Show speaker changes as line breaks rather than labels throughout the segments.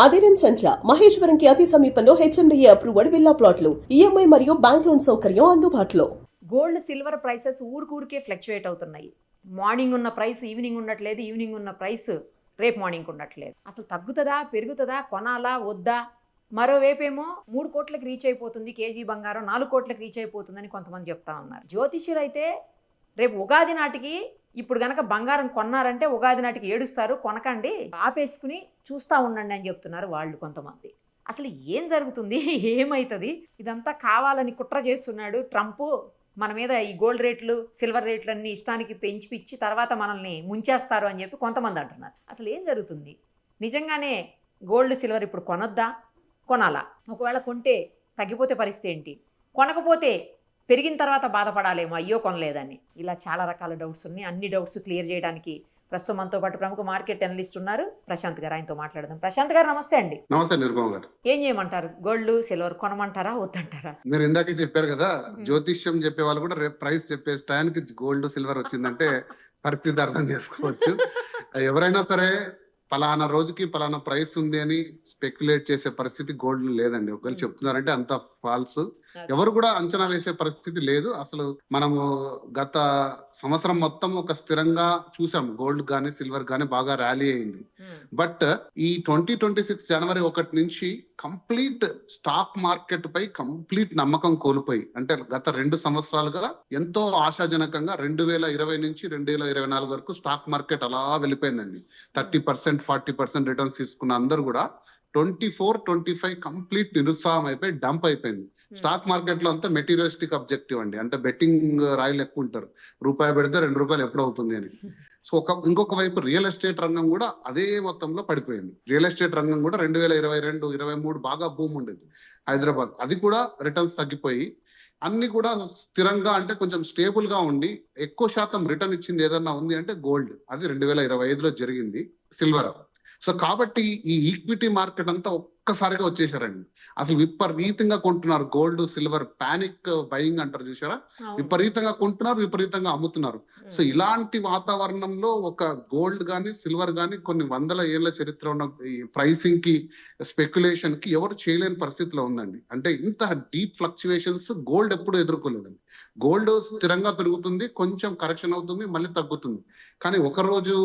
అదిరన్ సంచ మహేశ్వరంకి అతి సమీపంలో HMDA approved villa ప్లాట్లు ఈఎంఐ మరియు బ్యాంక్ లోన్ సౌకర్యం అందుబాటులో.
గోల్డ్ సిల్వర్ ప్రైసెస్ ఊరికే ఫ్లక్చుయేట్ అవుతున్నాయి. మార్నింగ్ ఉన్న ప్రైస్ ఈవినింగ్ ఉండట్లేదు, ఈవినింగ్ ఉన్న ప్రైస్ రేపు మార్నింగ్ ఉండట్లేదు. అసలు తగ్గుతుందా పెరుగుతుందా, కొనాలా వద్దా? మరోవైపేమో 3 కోట్లకి రీచ్ అయిపోతుంది కేజీ బంగారం, 4 కోట్లకి రీచ్ అయిపోతుందని కొంతమంది చెప్తా ఉన్నారు. జ్యోతిష్యులు అయితే రేపు ఉగాది నాటికి ఇప్పుడు గనక బంగారం కొన్నారంటే ఉగాది నాటికి ఏడుస్తారు, కొనకండి, ఆపేసుకుని చూస్తూ ఉండండి అని చెప్తున్నారు వాళ్ళు కొంతమంది. అసలు ఏం జరుగుతుంది, ఏమవుతుంది? ఇదంతా కావాలని కుట్ర చేస్తున్నాడు ట్రంప్. మన మీద ఈ గోల్డ్ రేట్లు సిల్వర్ రేట్లు అన్ని ఇష్టానికి పెంచి తర్వాత మనల్ని ముంచేస్తారు అని చెప్పి కొంతమంది అంటున్నారు. అసలు ఏం జరుగుతుంది? నిజంగానే గోల్డ్ సిల్వర్ ఇప్పుడు కొనొద్దా, కొనాలా? ఒకవేళ కొంటే తగ్గిపోతే పరిస్థితి ఏంటి? కొనకపోతే పెరిగిన తర్వాత బాధపడాలేమో, అయ్యో కొనలేదని. ఇలా చాలా రకాల డౌట్స్ ఉన్నాయి. అన్ని డౌట్స్ క్లియర్ చేయడానికి ప్రస్తుతం మనతో పాటు ప్రముఖ మార్కెట్ అనలిస్ట్ ఉన్నారు ప్రశాంత్ గారు. ఆయనతో మాట్లాడదాం. ప్రశాంత్ గారు నమస్తే అండి.
నమస్తే నిరుపమ గారు.
ఏం చేయమంటారు? గోల్డ్ సిల్వర్ కొనమంటారా వద్దంటారా?
మీరు ఇందాకే చెప్పారు కదా, జ్యోతిష్యం చెప్పే వాళ్ళు కూడా రేపు ప్రైస్ చెప్పే టైంకి గోల్డ్ సిల్వర్ వచ్చిందంటే పరిస్థితి అర్థం చేసుకోవచ్చు. ఎవరైనా సరే పలానా రోజుకి పలానా ప్రైస్ ఉంది అని స్పెక్యులేట్ చేసే పరిస్థితి గోల్డ్ లేదండి. ఒకవేళ చెప్తున్నారంటే అంత ఫాల్స్. ఎవరు కూడా అంచనా వేసే పరిస్థితి లేదు. అసలు మనము గత సంవత్సరం మొత్తం ఒక స్థిరంగా చూసాం, గోల్డ్ గానీ సిల్వర్ గానీ బాగా ర్యాలీ అయింది. బట్ ఈ 2026 జనవరి 1 నుంచి కంప్లీట్ స్టాక్ మార్కెట్ పై కంప్లీట్ నమ్మకం కోల్పోయి, అంటే గత 2 సంవత్సరాలుగా ఎంతో ఆశాజనకంగా 2020 నుంచి 2024 వరకు స్టాక్ మార్కెట్ అలా వెళ్ళిపోయిందండి. 30% 40% రిటర్న్స్ తీసుకున్న అందరూ కూడా 24-25 కంప్లీట్ నిరుత్సాహం అయిపోయి డంప్ అయిపోయింది. స్టాక్ మార్కెట్ లో అంతా మెటీరియలిస్టిక్ అబ్జెక్టివ్ అండి. అంటే బెట్టింగ్ రాయలు ఎక్కువ ఉంటారు, రూపాయి పెడితే 2 రూపాయలు ఎప్పుడు అవుతుంది అని. సో ఇంకొక వైపు రియల్ ఎస్టేట్ రంగం కూడా అదే మొత్తంలో పడిపోయింది. రియల్ ఎస్టేట్ రంగం కూడా 2022-23 బాగా భూమి ఉండేది హైదరాబాద్, అది కూడా రిటర్న్స్ తగ్గిపోయి అన్ని కూడా స్థిరంగా, అంటే కొంచెం స్టేబుల్ గా ఉండి ఎక్కువ శాతం రిటర్న్ ఇచ్చింది ఏదన్నా ఉంది అంటే గోల్డ్. అది 2025లో జరిగింది. సిల్వర్. సో కాబట్టి ఈ ఈక్విటీ మార్కెట్ అంతా ఒక్కసారిగా వచ్చేసారండి. అసలు విపరీతంగా కొంటున్నారు గోల్డ్ సిల్వర్, పానిక్ బయింగ్ అంటారు చూసారా, విపరీతంగా కొంటున్నారు, విపరీతంగా అమ్ముతున్నారు. సో ఇలాంటి వాతావరణంలో ఒక గోల్డ్ గానీ సిల్వర్ గానీ కొన్ని వందల ఏళ్ల చరిత్ర ఉన్న ప్రైసింగ్ కి స్పెక్యులేషన్ కి ఎవరు చేయలేని పరిస్థితిలో ఉందండి. అంటే ఇంత డీప్ ఫ్లక్చువేషన్స్ గోల్డ్ ఎప్పుడు ఎదుర్కోలేదండి. గోల్డ్ స్థిరంగా పెరుగుతుంది, కొంచెం కరెక్షన్ అవుతుంది, మళ్ళీ తగ్గుతుంది. కానీ ఒకరోజు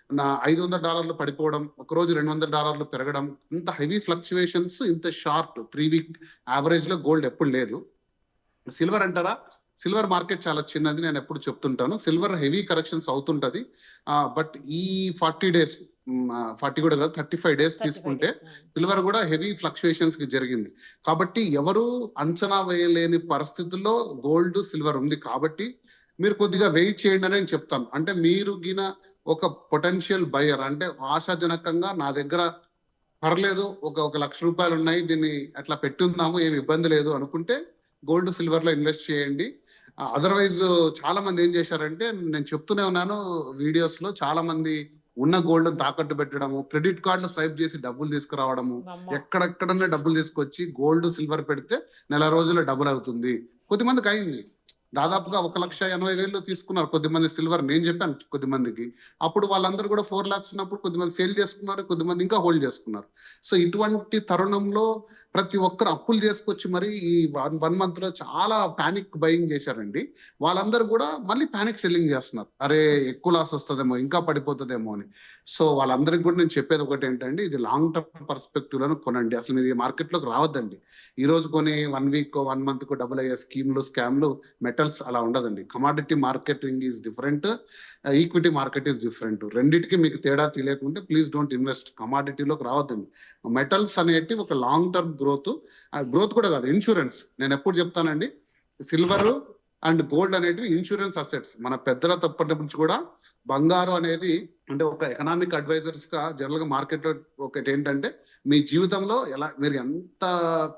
$500 పడిపోవడం, ఒకరోజు $200 పెరగడం, ఇంత హెవీ ఫ్లక్చువేషన్స్ ఇంత షార్ట్ 3 వీక్ యావరేజ్ లో గోల్డ్ ఎప్పుడు లేదు. సిల్వర్ అంటారా, సిల్వర్ మార్కెట్ చాలా చిన్నది, నేను ఎప్పుడు చెప్తుంటాను. సిల్వర్ హెవీ కరెక్షన్స్ అవుతుంటది. బట్ ఈ 40 డేస్ 40 కూడా కాదు 35 డేస్ తీసుకుంటే సిల్వర్ కూడా హెవీ ఫ్లక్చుయేషన్స్ కి జరిగింది. కాబట్టి ఎవరు అంచనా వేయలేని పరిస్థితుల్లో గోల్డ్ సిల్వర్ ఉంది. కాబట్టి మీరు కొద్దిగా వెయిట్ చేయండి అని నేను చెప్తాను. అంటే మీరు గిన ఒక పొటెన్షియల్ బయర్, అంటే ఆశాజనకంగా నా దగ్గర పర్లేదు, ఒక ₹1,00,000 ఉన్నాయి, దీన్ని అట్లా పెట్టుందాము, ఏమి ఇబ్బంది లేదు అనుకుంటే గోల్డ్ సిల్వర్ లో ఇన్వెస్ట్ చేయండి. అదర్వైజ్ చాలా మంది ఏం చేశారంటే, నేను చెప్తూనే ఉన్నాను వీడియోస్ లో, చాలా మంది ఉన్న గోల్డ్ తాకట్టు పెట్టడము, క్రెడిట్ కార్డులు స్వైప్ చేసి డబ్బులు తీసుకురావడము, ఎక్కడెక్కడన్నా డబ్బులు తీసుకొచ్చి గోల్డ్ సిల్వర్ పెడితే నెల రోజుల్లో డబుల్ అవుతుంది. కొద్దిమందికి అయింది. దాదాపుగా 1,80,000 తీసుకున్నారు కొద్దిమంది సిల్వర్. నేను చెప్పాను కొద్దిమందికి, అప్పుడు వాళ్ళందరూ కూడా 4 lakhs ఉన్నప్పుడు కొద్దిమంది సేల్ చేసుకున్నారు, కొద్దిమంది ఇంకా హోల్డ్ చేసుకున్నారు. సో ఇటువంటి తరుణంలో ప్రతి ఒక్కరు అప్పులు చేసుకొచ్చి మరి ఈ 1 month లో చాలా పానిక్ బయింగ్ చేశారండి. వాళ్ళందరూ కూడా మళ్ళీ పానిక్ సెల్లింగ్ చేస్తున్నారు, అరే ఎక్కువ లాస్ వస్తుందేమో, ఇంకా పడిపోతుందేమో అని. సో వాళ్ళందరికీ కూడా నేను చెప్పేది ఒకటి ఏంటంటే, ఇది లాంగ్ టర్మ్ పర్స్పెక్టివ్ లను కొనండి. అసలు మీరు ఈ మార్కెట్లోకి రావద్దండి. ఈ రోజు కొని 1 week 1 month కు డబుల్ అయ్యే స్కీమ్లు స్కామ్లు, మెటల్స్ అలా ఉండదండి. Commodity marketing is different, equity market is different. రెండింటికి మీకు తేడా తెలియకుంటే ప్లీజ్ డోంట్ ఇన్వెస్ట్. కమాడిటీలోకి రావద్దండి. మెటల్స్ అనేటి ఒక లాంగ్ టర్మ్ గ్రోత్ కూడా కాదు, ఇన్సూరెన్స్. నేను ఎప్పుడు చెప్తానండి, సిల్వర్ అండ్ గోల్డ్ అనేటివి ఇన్సూరెన్స్ అసెట్స్. మన పెద్దల తప్పటి నుంచి కూడా బంగారు అనేది, అంటే ఒక ఎకనామిక్ అడ్వైజర్స్ గా జనరల్ గా మార్కెట్ లో ఒకటి ఏంటంటే, మీ జీవితంలో ఎలా మీరు ఎంత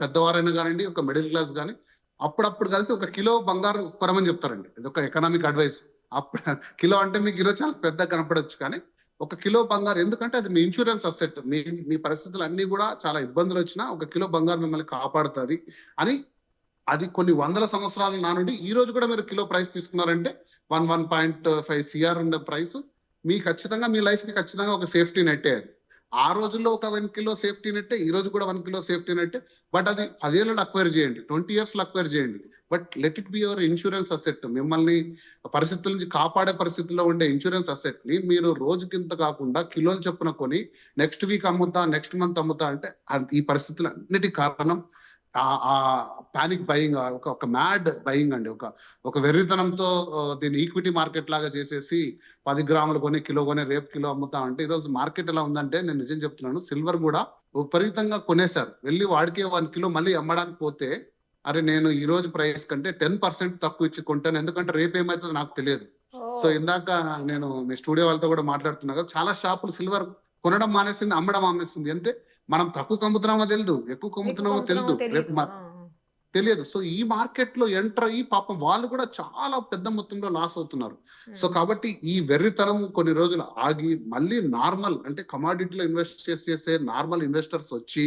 పెద్దవారైనా కానివ్వండి, ఒక మిడిల్ క్లాస్ కానీ అప్పుడప్పుడు కలిసి 1 కిలో బంగారు కొనమని చెప్తారండి. ఇది ఒక ఎకనామిక్ అడ్వైస్. అప్పుడు కిలో అంటే మీకు ఈరోజు చాలా పెద్ద కనపడవచ్చు, కానీ 1 కిలో బంగారు, ఎందుకంటే అది మీ ఇన్సూరెన్స్ అసెట్. మీ పరిస్థితులు అన్ని కూడా చాలా ఇబ్బందులు వచ్చినా 1 కిలో బంగారు మిమ్మల్ని కాపాడుతుంది అని. అది కొన్ని వందల సంవత్సరాల నానుండి ఈ రోజు కూడా మీరు కిలో ప్రైస్ తీసుకున్నారంటే 1.5 CR ఉండే ప్రైస్ మీ ఖచ్చితంగా మీ లైఫ్ కి ఖచ్చితంగా ఒక సేఫ్టీ నెట్. ఆ రోజుల్లో ఒక 1 కిలో సేఫ్టీ నెట్టే, ఈ రోజు కూడా 1 కిలో సేఫ్టీ నెట్టే. బట్ అది 10 ఏళ్ళలో అక్వైర్ చేయండి, 20 ఇయర్స్‌లో అక్వైర్ చేయండి. But let it be your insurance asset. మిమ్మల్ని పరిస్థితుల నుంచి కాపాడే పరిస్థితుల్లో ఉండే ఇన్సూరెన్స్ అసెట్‌ని మీరు రోజుకింత కాకుండా కిలోల చొప్పున కొని నెక్స్ట్ వీక్ అమ్ముతా, నెక్స్ట్ మంత్ అమ్ముతా అంటే ఈ పరిస్థితులన్నిటికి కారణం పానిక్ బయింగ్, ఒక మ్యాడ్ బయింగ్ అండి. ఒక వెర్రితనంతో దీన్ని ఈక్విటీ మార్కెట్ లాగా చేసేసి 10 గ్రాములు కొని కిలో కొని రేపు కిలో అమ్ముతా అంటే ఈరోజు మార్కెట్ ఎలా ఉందంటే, నేను నిజం చెప్తున్నాను, సిల్వర్ కూడా విపరీతంగా కొనేశారు. వెళ్ళి వాడికే 1 కిలో మళ్ళీ అమ్మడానికి పోతే, అరే నేను ఈ రోజు ప్రైస్ కంటే 10% తక్కువ ఇచ్చి కొంటాను, ఎందుకంటే రేపు ఏమవుతుందో నాకు తెలియదు. సో ఇందాక నేను మీ స్టూడియో వాళ్ళతో కూడా మాట్లాడుతున్నా కదా, చాలా షాపులు సిల్వర్ కొనడం మానేసింది, అమ్మడం మానేసింది. అంటే మనం తక్కువ కమ్ముతున్నామో తెలియదు, ఎక్కువ కమ్ముతున్నామో తెలియదు, రేపు తెలియదు. సో ఈ మార్కెట్ లో ఎంటర్ అయ్యి పాపం వాళ్ళు కూడా చాలా పెద్ద మొత్తంలో లాస్ అవుతున్నారు. సో కాబట్టి ఈ వెర్రితనం కొన్ని రోజులు ఆగి మళ్ళీ నార్మల్, అంటే కమాడిటీలో ఇన్వెస్ట్ చేసే నార్మల్ ఇన్వెస్టర్స్ వచ్చి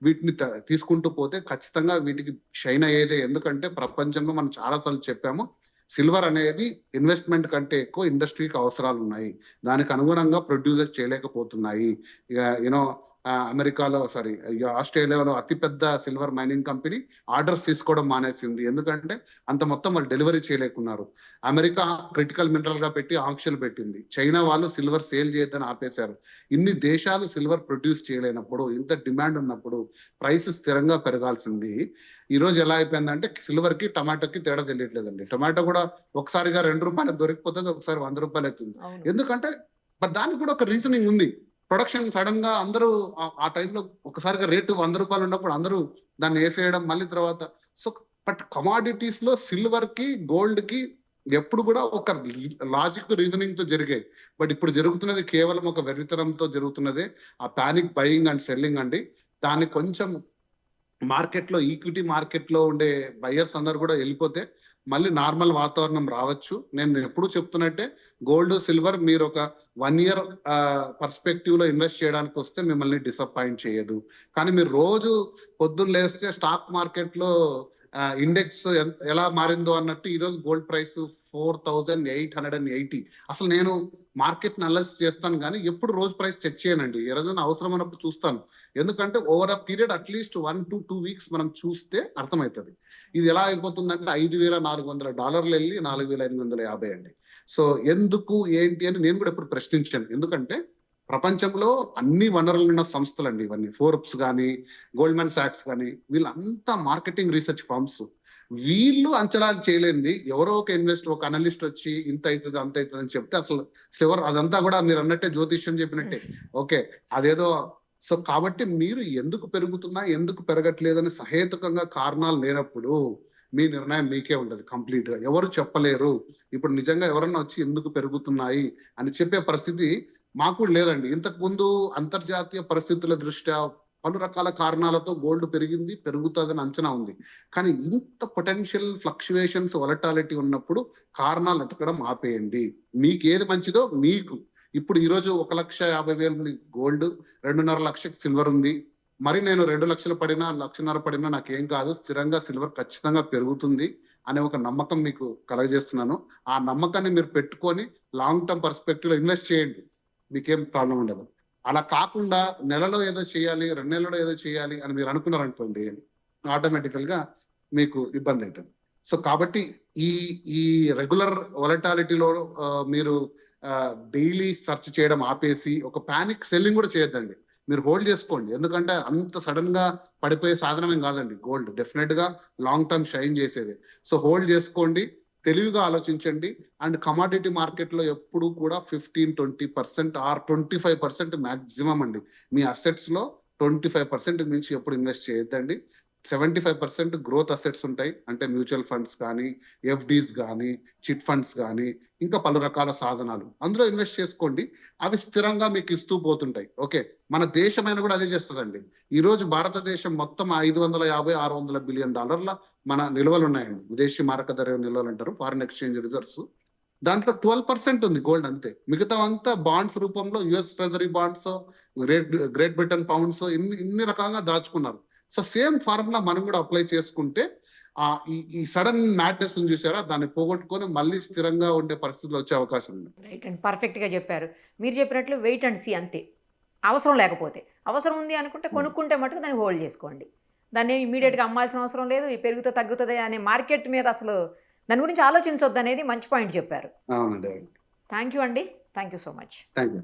వీటిని తీసుకుంటూ పోతే ఖచ్చితంగా వీటికి షైన్ అయ్యేదే. ఎందుకంటే ప్రపంచంలో మనం చాలాసార్లు చెప్పాము, సిల్వర్ అనేది ఇన్వెస్ట్మెంట్ కంటే ఎక్కువ ఇండస్ట్రీకి అవసరాలు ఉన్నాయి, దానికి అనుగుణంగా ప్రొడ్యూసర్ చేయలేకపోతున్నాయి. యూనో అమెరికాలో ఆస్ట్రేలియాలో అతిపెద్ద సిల్వర్ మైనింగ్ కంపెనీ ఆర్డర్స్ తీసుకోవడం మానేసింది, ఎందుకంటే అంత మొత్తం వాళ్ళు డెలివరీ చేయలేకున్నారు. అమెరికా క్రిటికల్ మినరల్ గా పెట్టి ఆంక్షలు పెట్టింది, చైనా వాళ్ళు సిల్వర్ సేల్ చేయొద్దని ఆపేశారు. ఇన్ని దేశాలు సిల్వర్ ప్రొడ్యూస్ చేయలేనప్పుడు, ఇంత డిమాండ్ ఉన్నప్పుడు ప్రైస్ స్థిరంగా పెరగాల్సింది ఈ రోజు ఎలా అయిపోయిందంటే, సిల్వర్ కి టమాటోకి తేడా తెలియట్లేదండి. టమాటో కూడా ఒకసారిగా 2 రూపాయలకు దొరికిపోతుంది, ఒకసారి 100 రూపాయలు అవుతుంది. ఎందుకంటే బట్ దానికి కూడా ఒక రీజనింగ్ ఉంది. ప్రొడక్షన్ సడన్ గా అందరూ ఆ టైంలో ఒకసారిగా రేటు 100 రూపాయలు ఉన్నప్పుడు అందరూ దాన్ని వేసేయడం మళ్ళీ తర్వాత. సో బట్ కమాడిటీస్ లో సిల్వర్ కి గోల్డ్ కి ఎప్పుడు కూడా ఒక లాజిక్ రీజనింగ్ తో జరిగాయి. బట్ ఇప్పుడు జరుగుతున్నది కేవలం ఒక వెర్రితనంతో జరుగుతున్నదే, ఆ పానిక్ బయింగ్ అండ్ సెల్లింగ్ అండి. దాన్ని కొంచెం మార్కెట్ లో, ఈక్విటీ మార్కెట్ లో ఉండే బయర్స్ అందరు కూడా వెళ్ళిపోతే మళ్ళీ నార్మల్ వాతావరణం రావచ్చు. నేను ఎప్పుడు చెప్తున్నట్టే, గోల్డ్ సిల్వర్ మీరు ఒక 1 ఇయర్ పర్స్పెక్టివ్ లో ఇన్వెస్ట్ చేయడానికి వస్తే మిమ్మల్ని డిసప్పాయింట్ చేయదు. కానీ మీరు రోజు పొద్దున్న లేస్తే స్టాక్ మార్కెట్ లో ఇండెక్స్ ఎలా మారిందో అన్నట్టు ఈరోజు గోల్డ్ ప్రైస్ 4880. అసలు నేను మార్కెట్ అనాలిసిస్ చేస్తాను కానీ ఎప్పుడు రోజు ప్రైస్ చెక్ చేయనండి, ఏదైనా అవసరం అన్నప్పుడు చూస్తాను. ఎందుకంటే over a period at least 1 to 2 weeks మనం చూస్తే అర్థమవుతుంది. ఇది ఎలా అయిపోతుందంటే $5,400 వెళ్ళి $4,550 అండి. సో ఎందుకు ఏంటి అని నేను కూడా ఎప్పుడు ప్రశ్నించాను. ఎందుకంటే ప్రపంచంలో అన్ని వనరులు ఉన్న సంస్థలు అండి ఇవన్నీ, ఫోర్బ్స్ కానీ, గోల్డ్మెన్ సాక్స్ కానీ, వీళ్ళంతా మార్కెటింగ్ రీసెర్చ్ ఫర్మ్స్. వీళ్ళు అంచనాలు చేయలేంది ఎవరో ఒక ఇన్వెస్టర్, ఒక అనలిస్ట్ వచ్చి ఇంత అవుతుంది అంత అవుతుంది అని చెప్తే అసలు అదంతా కూడా మీరు అన్నట్టే జ్యోతిష్యం చెప్పినట్టే. ఓకే అదేదో. సో కాబట్టి మీరు ఎందుకు పెరుగుతున్నా ఎందుకు పెరగట్లేదని సహేతుకంగా కారణాలు లేనప్పుడు మీ నిర్ణయం మీకే ఉండదు కంప్లీట్ గా, ఎవరు చెప్పలేరు. ఇప్పుడు నిజంగా ఎవరన్నా వచ్చి ఎందుకు పెరుగుతున్నాయి అని చెప్పే పరిస్థితి మాకు లేదండి. ఇంతకు ముందు అంతర్జాతీయ పరిస్థితుల దృష్ట్యా పలు రకాల కారణాలతో గోల్డ్ పెరిగింది, పెరుగుతుందని అంచనా ఉంది. కానీ ఇంత పొటెన్షియల్ ఫ్లక్చువేషన్స్, వొలటాలిటీ ఉన్నప్పుడు కారణాలు ఎతకడం ఆపేయండి. మీకు ఏది మంచిదో మీకు. ఇప్పుడు ఈరోజు 1,50,000 ఉంది గోల్డ్, 2.5 లక్షలకు సిల్వర్ ఉంది. మరి నేను 2 లక్షలు పడినా 1,50,000 పడినా నాకేం కాదు, స్థిరంగా సిల్వర్ ఖచ్చితంగా పెరుగుతుంది అనే ఒక నమ్మకం మీకు కలగజేస్తున్నాను. ఆ నమ్మకాన్ని మీరు పెట్టుకొని లాంగ్ టర్మ్ పర్స్పెక్టివ్ లో ఇన్వెస్ట్ చేయండి, మీకేం ప్రాబ్లం ఉండదు. అలా కాకుండా నెలలో ఏదో చేయాలి, 2 నెలల్లో ఏదో చేయాలి అని మీరు అనుకున్నారనుకోండి, ఆటోమేటికల్ గా మీకు ఇబ్బంది అవుతుంది. సో కాబట్టి ఈ రెగ్యులర్ వొలటాలిటీలో మీరు డైలీ సెర్చ్ చేయడం ఆపేసి ఒక పానిక్ సెల్లింగ్ కూడా చేయొద్దండి. మీరు హోల్డ్ చేసుకోండి, ఎందుకంటే అంత సడన్ గా పడిపోయే సాధనమేం కాదండి గోల్డ్, డెఫినెట్ గా లాంగ్ టర్మ్ షైన్ చేసేది. సో హోల్డ్ చేసుకోండి, తెలివిగా ఆలోచించండి. అండ్ కమాడిటీ మార్కెట్ లో ఎప్పుడు కూడా 15-20% ఆర్ 25% మాక్సిమం అండి. మీ అసెట్స్ లో 25% మించి ఎప్పుడు ఇన్వెస్ట్ చేయొద్దండి. 75% గ్రోత్ అసెట్స్ ఉంటాయి, అంటే మ్యూచువల్ ఫండ్స్ కానీ, ఎఫ్డీస్ కానీ, చిట్ ఫండ్స్ కానీ, ఇంకా పలు రకాల సాధనాలు, అందులో ఇన్వెస్ట్ చేసుకోండి. అవి స్థిరంగా మీకు ఇస్తూ పోతుంటాయి. ఓకే, మన దేశమైన కూడా అదే చేస్తుందండి. ఈ రోజు భారతదేశం మొత్తం $550-600 బిలియన్ మన నిల్వలు ఉన్నాయండి, విదేశీ మారక ధర నిల్వలు అంటారు, ఫారిన్ ఎక్స్చేంజ్ రిజర్వ్స్. దాంట్లో 12% ఉంది గోల్డ్ అంతే. మిగతా అంతా బాండ్స్ రూపంలో US treasury bonds, great Britain pounds, ఇన్ని రకాలుగా దాచుకున్నారు. సో సేమ్ ఫార్ములా మనం కూడా అప్లై చేసుకుంటే ఈ సడన్ మ్యాడ్నెస్ చూసారా, దాన్ని పోగొట్టుకొని మళ్ళీ స్థిరంగా ఉండే పరిస్థితులు వచ్చే అవకాశం ఉంది.
రైట్ అండ్ పర్ఫెక్ట్ గా చెప్పారు. మీరు చెప్పినట్లు వెయిట్ అండ్ సీ అంతే. అవసరం లేకపోతే. అవసరం ఉంది అనుకుంటే కొనుక్కుంటే మటుకు దాన్ని హోల్డ్ చేసుకోండి. దాన్ని ఇమీడియట్గా అమ్మాల్సిన అవసరం లేదు. ఈ పెరుగుతో తగ్గుతుంది అనే మార్కెట్ మీద అసలు దాని గురించి ఆలోచించొద్దు అనేది మంచి పాయింట్ చెప్పారు.
అవునండి.
థ్యాంక్ యూ అండి. Thank you so much.
Thank you.